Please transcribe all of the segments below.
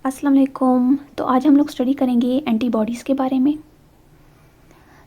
अस्सलाम वालेकुम। तो आज हम लोग स्टडी करेंगे एंटीबॉडीज़ के बारे में।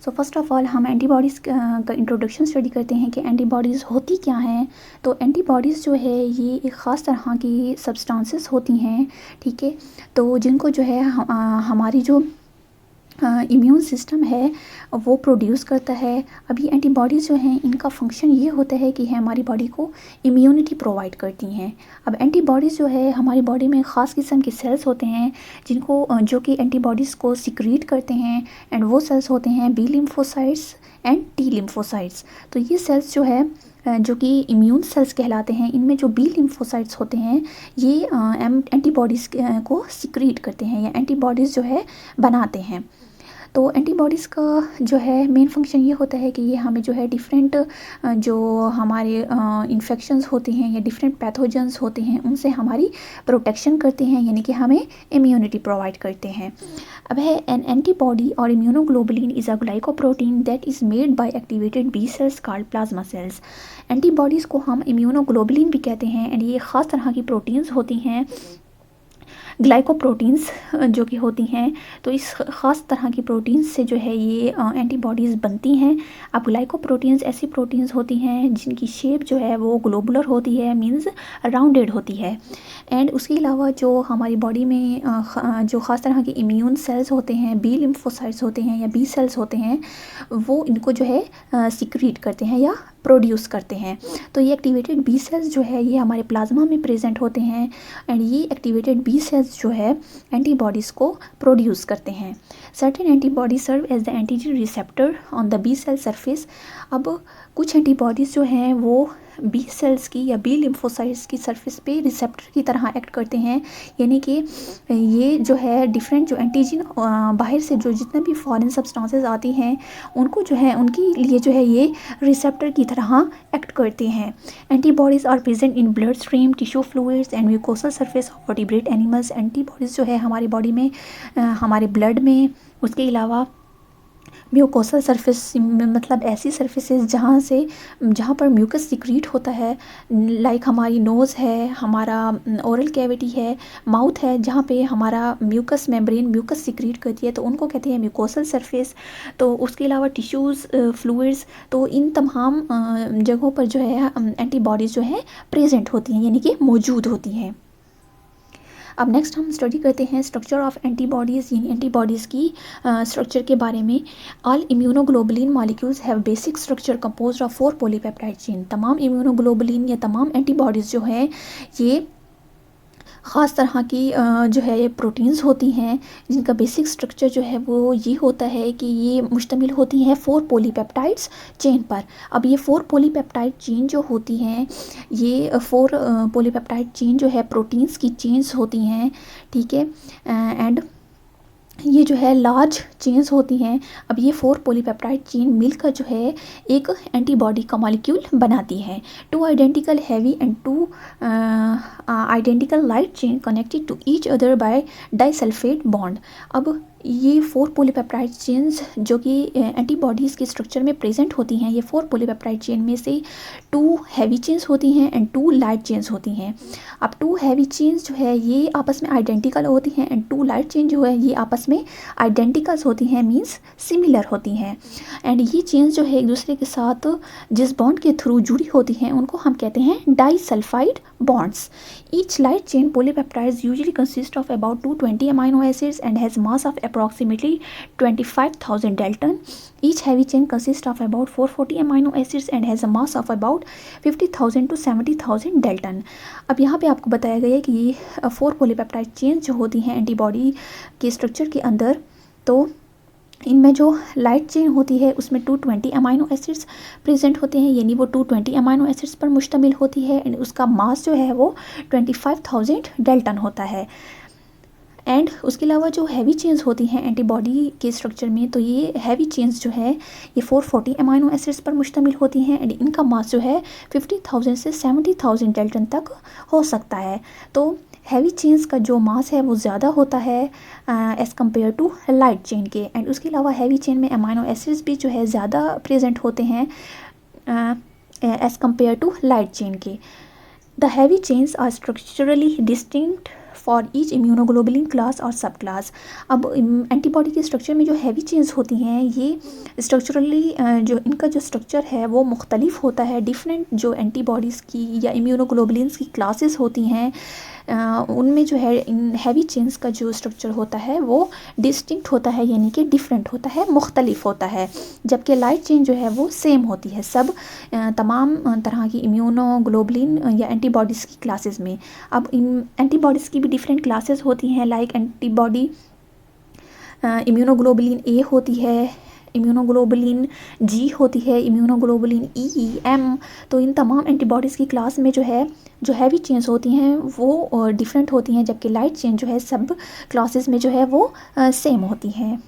सो फर्स्ट ऑफ़ ऑल हम एंटीबॉडीज़ का इंट्रोडक्शन स्टडी करते हैं कि एंटीबॉडीज़ होती क्या हैं। तो एंटीबॉडीज़ जो है ये एक ख़ास तरह की सब्सटेंसेस होती हैं, ठीक है। तो जिनको जो है हमारी जो इम्यून सिस्टम है वो प्रोड्यूस करता है। अब ये एंटीबॉडीज़ जो हैं इनका फंक्शन ये होता है कि हमारी बॉडी को इम्यूनिटी प्रोवाइड करती हैं। अब एंटीबॉडीज़ जो है हमारी बॉडी में ख़ास किस्म के सेल्स होते हैं जिनको जो कि एंटीबॉडीज़ को सिक्रीट करते हैं, एंड वो सेल्स होते हैं B lymphocytes and T lymphocytes. तो ये सेल्स जो है जो कि इम्यून सेल्स कहलाते हैं, इनमें जो बी लिम्फोसाइट्स होते हैं ये एंटीबॉडीज़ को सिक्रीट करते हैं या एंटीबॉडीज़ जो है बनाते हैं। तो एंटीबॉडीज़ का जो है मेन फंक्शन ये होता है कि ये हमें जो है डिफरेंट जो हमारे इन्फेक्शंस होते हैं या डिफरेंट पैथोजेंस होते हैं उनसे हमारी प्रोटेक्शन करते हैं, यानी कि हमें इम्यूनिटी प्रोवाइड करते हैं। अब है एन एंटीबॉडी और immunoglobulin is a glycoprotein that is made by activated B cells called plasma cells. Antibodies को हम इम्यूनोग्लोबुलिन भी कहते हैं, एंड ये ख़ास तरह की प्रोटीन्स होती हैं ग्लाइकोप्रोटीन्स जो कि होती हैं। तो इस ख़ास तरह की प्रोटीन्स से जो है ये एंटीबॉडीज़ बनती हैं। अब ग्लाइकोप्रोटीन्स ऐसी प्रोटीन्स होती हैं जिनकी शेप जो है वो ग्लोबुलर होती है, मींस राउंडेड होती है। एंड उसके अलावा जो हमारी बॉडी में जो ख़ास तरह के इम्यून सेल्स होते हैं, बी लिम्फोसाइट्स होते हैं या बी सेल्स होते हैं, वो इनको जो है सिक्रीट करते हैं या प्रोड्यूस करते हैं। तो ये एक्टिवेटेड बी सेल्स जो है ये हमारे प्लाज्मा में प्रेजेंट होते हैं, एंड ये एक्टिवेटेड बी सेल्स जो है एंटीबॉडीज़ को प्रोड्यूस करते हैं। Certain antibody serve as the antigen receptor on the B cell surface. अब कुछ एंटीबॉडीज़ जो हैं वो बी सेल्स की या बी लिम्फोसाइट्स की सरफेस पे रिसेप्टर की तरह एक्ट करते हैं, यानी कि ये जो है डिफरेंट जो एंटीजन बाहर से जो जितने भी फॉरेन सब्सटेंसेस आती हैं उनको जो है उनके लिए जो है ये रिसेप्टर की तरह एक्ट करते हैं। Antibodies are present in blood stream, tissue fluids and mucosal surface of vertebrate animals. Antibodies जो है हमारी बॉडी में हमारे ब्लड में, उसके अलावा म्यूकोसल सरफेस मतलब ऐसी सरफेसेस जहाँ पर म्यूकस सिक्रीट होता है, लाइक हमारी नोज़ है, हमारा ओरल कैविटी है, माउथ है, जहाँ पे हमारा म्यूकस मेम्ब्रेन म्यूकस सिक्रीट करती है, तो उनको कहते हैं म्यूकोसल सरफेस। तो उसके अलावा टिश्यूज़ फ्लूइड्स, तो इन तमाम जगहों पर जो है एंटीबॉडीज़ जो है प्रेजेंट होती हैं, यानी कि मौजूद होती हैं। अब नेक्स्ट हम स्टडी करते हैं स्ट्रक्चर ऑफ एंटीबॉडीज़, यानी एंटीबॉडीज़ की स्ट्रक्चर के बारे में। All immunoglobulin molecules have basic structure composed of 4 polypeptide chain. तमाम इम्यूनोग्लोबुलिन या तमाम एंटीबॉडीज़ जो हैं ये ख़ास तरह की जो है ये प्रोटीन्स होती हैं जिनका बेसिक स्ट्रक्चर जो है वो ये होता है कि ये मुश्तमिल होती हैं 4 पॉलीपेप्टाइड्स चेन पर। अब ये 4 पॉलीपेप्टाइड चेन जो होती हैं ये 4 पॉलीपेप्टाइड चेन जो है प्रोटीन्स की चेन्स होती हैं, ठीक है। एंड ये जो है लार्ज चेन्स होती हैं। अब ये 4 पॉलीपेप्टाइड चेन मिलकर जो है एक एंटीबॉडी का मॉलिक्यूल बनाती है। 2 identical heavy and 2 identical light chain connected to each other by disulphate bond. अब ये 4 पॉलीपेप्टाइड चेन्स जो कि एंटीबॉडीज़ के स्ट्रक्चर में प्रेजेंट होती हैं, ये 4 पॉलीपेप्टाइड चेन में से 2 हैवी चेन्स होती हैं एंड 2 लाइट चेन्स होती हैं। अब 2 हैवी चेन्स जो है ये आपस में आइडेंटिकल होती हैं, एंड 2 लाइट चेन जो है ये आपस में आइडेंटिकल्स होती हैं, मींस सिमिलर होती हैं। एंड ये चेन्स जो है एक दूसरे के साथ जिस बॉन्ड के थ्रू जुड़ी होती हैं उनको हम कहते हैं disulphide bonds. Each light chain polypeptides usually consist of about 220 amino acids and has mass of approximately 25,000 Dalton. Each heavy chain consists of about 440 amino acids and has a mass of about 50,000 to 70,000 Dalton. अब यहाँ पे आपको बताया गया है कि ये 4 polypeptide chains जो होती हैं एंटीबॉडी के स्ट्रक्चर के अंदर, तो इनमें जो लाइट चेन होती है उसमें 220 अमाइनो एसिड्स प्रेजेंट होते हैं, यानी वो 220 अमाइनो एसिड्स पर मुश्तमिल होती है, एंड उसका मास जो है वो 25,000 डेल्टन होता है। एंड उसके अलावा जो हैवी चेन्स होती हैं एंटीबॉडी के स्ट्रक्चर में, तो ये हैवी चेन्स जो है ये 440 अमाइनो एसिड्स पर मुश्तमिल होती हैं, एंड इनका मास जो है 50,000 से 70,000 डेल्टन तक हो सकता है। तो हैवी चेन्स का जो मास है वो ज़्यादा होता है as compare to light chain के, एंड उसके अलावा हैवी चेन में अमाइनो एसिड्स भी जो है ज़्यादा प्रेजेंट होते हैं as compare to light chain के। The heavy chains are structurally distinct for each immunoglobulin class और सब क्लास। अब एंटीबॉडी के स्ट्रक्चर में जो हैवी चेंज होती हैं ये स्ट्रक्चरली जो इनका जो स्ट्रक्चर है वो मुख्तलिफ होता है। डिफरेंट जो एंटीबॉडीज़ की या इम्यूनोग्लोबुलिन्स की क्लासेस होती हैं उनमें जो है इन हैवी चेन्स का जो स्ट्रक्चर होता है वो डिस्टिंक्ट होता है, यानी कि डिफरेंट होता है, मुख्तलिफ होता है। जबकि लाइट चेन जो है वो सेम होती है सब तमाम तरह की इम्यूनोग्लोबुलिन या एंटीबॉडीज़ की क्लासेस में। अब इन एंटीबॉडीज़ की भी डिफरेंट क्लासेस होती हैं, लाइक एंटीबॉडी इम्यूनोग्लोबुलिन ए होती है, इम्यूनोग्लोबुलिन जी होती है, इम्यूनोग्लोबुलिन ई, एम। तो इन तमाम एंटीबॉडीज़ की क्लास में जो है जो हैवी चेन्स होती हैं वो डिफरेंट होती हैं, जबकि लाइट चेन जो है सब क्लासेस में जो है वो सेम होती हैं।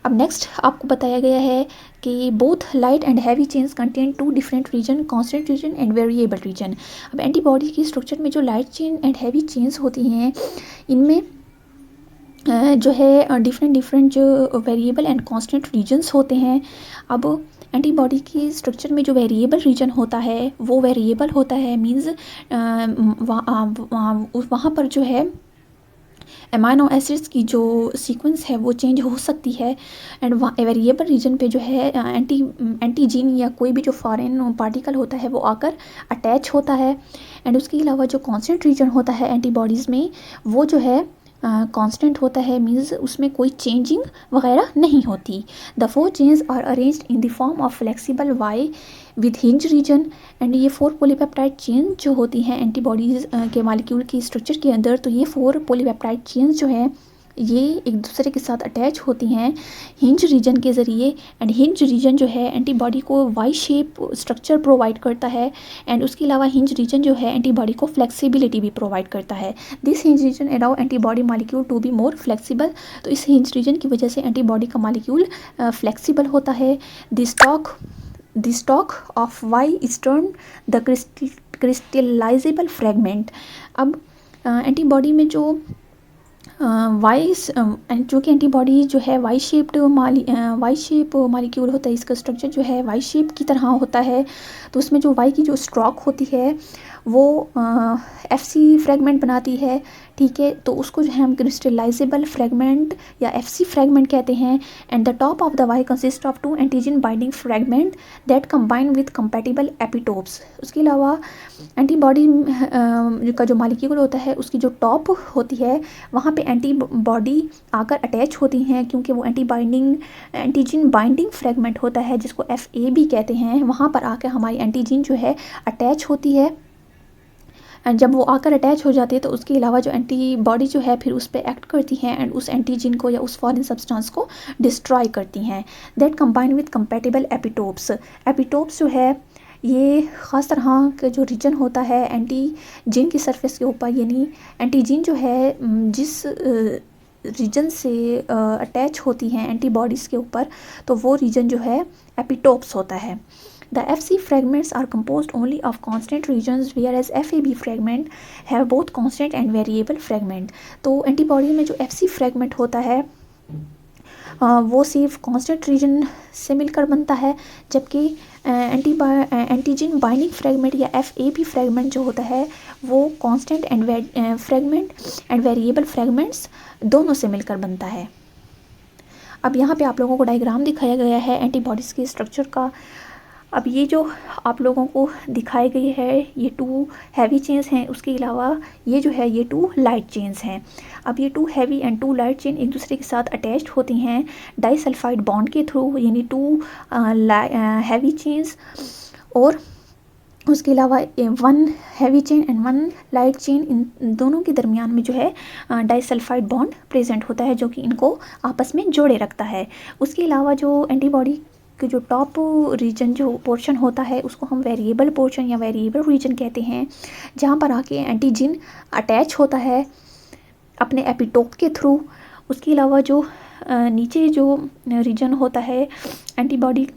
अब नेक्स्ट आपको बताया गया है कि both light and heavy chains contain two different region, constant region and variable region. अब एंटीबॉडी की स्ट्रक्चर में जो light chain and heavy chains होती हैं इनमें जो है डिफरेंट जो वेरिएबल एंड कांस्टेंट रीजन्स होते हैं। अब एंटीबॉडी की स्ट्रक्चर में जो वेरिएबल रीजन होता है वो वेरिएबल होता है, मींस वहाँ पर जो है अमाइनो एसिड्स की जो सीक्वेंस है वो चेंज हो सकती है। एंड वेरिएबल रीजन पे जो है एंटीजीन या कोई भी जो फॉरेन पार्टिकल होता है वो आकर अटैच होता है। एंड उसके अलावा जो कांस्टेंट रीजन होता है एंटीबॉडीज़ में वो जो है कांस्टेंट होता है, मींस उसमें कोई चेंजिंग वगैरह नहीं होती। The 4 chains are arranged in the form of flexible Y with hinge region. And ये 4 पॉलीपेप्टाइड चेन जो होती हैं एंटीबॉडीज़ के मॉलिक्यूल की स्ट्रक्चर के अंदर, तो ये 4 पॉलीपेप्टाइड चेन्स जो हैं ये एक दूसरे के साथ अटैच होती हैं हिंज रीजन के ज़रिए। एंड हिंज रीजन जो है एंटीबॉडी को वाई शेप स्ट्रक्चर प्रोवाइड करता है। एंड उसके अलावा हिंज रीजन जो है एंटीबॉडी को फ्लेक्सिबिलिटी भी प्रोवाइड करता है। This hinge region allow antibody molecule to be more flexible. तो इस हिंज रीजन की वजह से एंटीबॉडी का मॉलिक्यूल फ्लेक्सिबल होता है। The stock of Y is turn the crystallizable fragment. अब एंटीबॉडी में जो जो कि एंटीबॉडी जो है वाई शेप मॉलिक्यूल होता है, इसका स्ट्रक्चर जो है वाई शेप की तरह होता है। तो उसमें जो वाई की जो स्ट्रोक होती है वो एफसी फ्रेगमेंट बनाती है, ठीक है। तो उसको जो है हम क्रिस्टलाइजेबल फ्रेगमेंट या एफसी फ्रेगमेंट कहते हैं। And the top of the Y consist of 2 antigen binding fragment that combine with compatible epitopes. उसके अलावा एंटीबॉडी का जो मॉलिक्यूल होता है उसकी जो टॉप होती है वहाँ पे एंटीबॉडी आकर अटैच होती हैं, क्योंकि वो एंटीजन बाइंडिंग फ्रेगमेंट होता है जिसको FA भी कहते हैं। वहाँ पर आकर हमारी एंटीजन जो है अटैच होती है। एंड जब वो आकर अटैच हो जाती है तो उसके अलावा जो एंटीबॉडी जो है फिर उस पर एक्ट करती हैं एंड उस एंटीजन को या उस फॉरेन सब्सटेंस को डिस्ट्रॉय करती हैं। That combine with compatible epitopes. Epitopes जो है ये ख़ास तरह का जो रीजन होता है एंटीजन की सरफेस के ऊपर, यानी एंटीजन जो है जिस रीजन से अटैच होती हैं एंटीबॉडीज़ के ऊपर, तो वो रीजन जो है एपिटोप्स होता है। The FC fragments are composed only of constant regions, whereas FAB fragment have both constant and variable fragment. तो एंटीबॉडी में जो FC fragment होता है वो सिर्फ कांस्टेंट रीजन से मिलकर बनता है, जबकि एंटीजन बाइंडिंग फ्रेगमेंट या FAB फ्रेगमेंट जो होता है वो constant and fragment and variable fragments दोनों से मिलकर बनता है। अब यहाँ पे आप लोगों को डायग्राम दिखाया गया है एंटीबॉडीज़ के स्ट्रक्चर का। अब ये जो आप लोगों को दिखाए गए हैं ये 2 हैवी चेन्स हैं, उसके अलावा ये जो है ये 2 लाइट चेन्स हैं। अब ये 2 हैवी एंड 2 लाइट चेन एक दूसरे के साथ अटैच्ड होती हैं डाइसल्फाइड बॉन्ड के थ्रू, यानी 2 हैवी चेन्स और उसके अलावा 1 heavy chain and 1 light chain, इन दोनों के दरमियान में जो है डाइसल्फाइड बॉन्ड प्रेजेंट होता है जो कि इनको आपस में जोड़े रखता है। उसके अलावा जो एंटीबॉडी कि जो टॉप रीजन जो पोर्शन होता है उसको हम वेरिएबल पोर्शन या वेरिएबल रीजन कहते हैं, जहाँ पर आके एंटीजन अटैच होता है अपने एपिटोप के थ्रू। उसके अलावा जो नीचे जो रीजन होता है एंटीबॉडी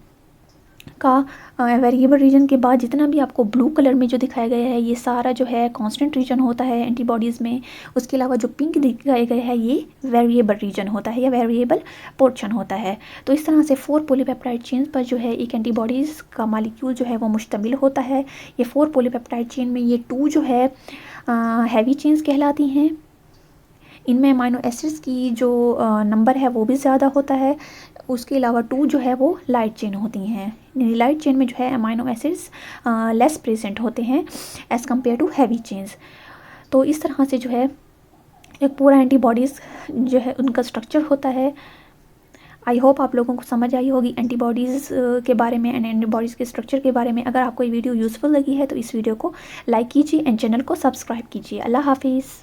का वेरिएबल रीजन के बाद जितना भी आपको ब्लू कलर में जो दिखाया गया है ये सारा जो है कांस्टेंट रीजन होता है एंटीबॉडीज़ में। उसके अलावा जो पिंक दिखाया गया है ये वेरिएबल रीजन होता है या वेरिएबल पोर्शन होता है। तो इस तरह से 4 पॉलीपेप्टाइड चेन पर जो है एक एंटीबॉडीज़ का मॉलिक्यूल जो है वो मुश्तमिल होता है। ये 4 पॉलीपेप्टाइड चेन में ये 2 जो है हैवी चेन्स कहलाती हैं। इनमें अमाइनो एसिड्स की जो नंबर है वो भी ज़्यादा होता है। उसके अलावा 2 जो है वो लाइट चेन होती हैं। लाइट चेन में जो है अमाइनो एसिड्स लेस प्रेजेंट होते हैं as compare to heavy chains. तो इस तरह से जो है एक पूरा एंटीबॉडीज़ जो है उनका स्ट्रक्चर होता है। आई होप आप लोगों को समझ आई होगी एंटीबॉडीज़ के बारे में एंड एंटीबॉडीज़ के स्ट्रक्चर के बारे में। अगर आपको ये वीडियो यूज़फुल लगी है तो इस वीडियो को लाइक कीजिए एंड चैनल को सब्सक्राइब कीजिए। अल्लाह हाफिज़।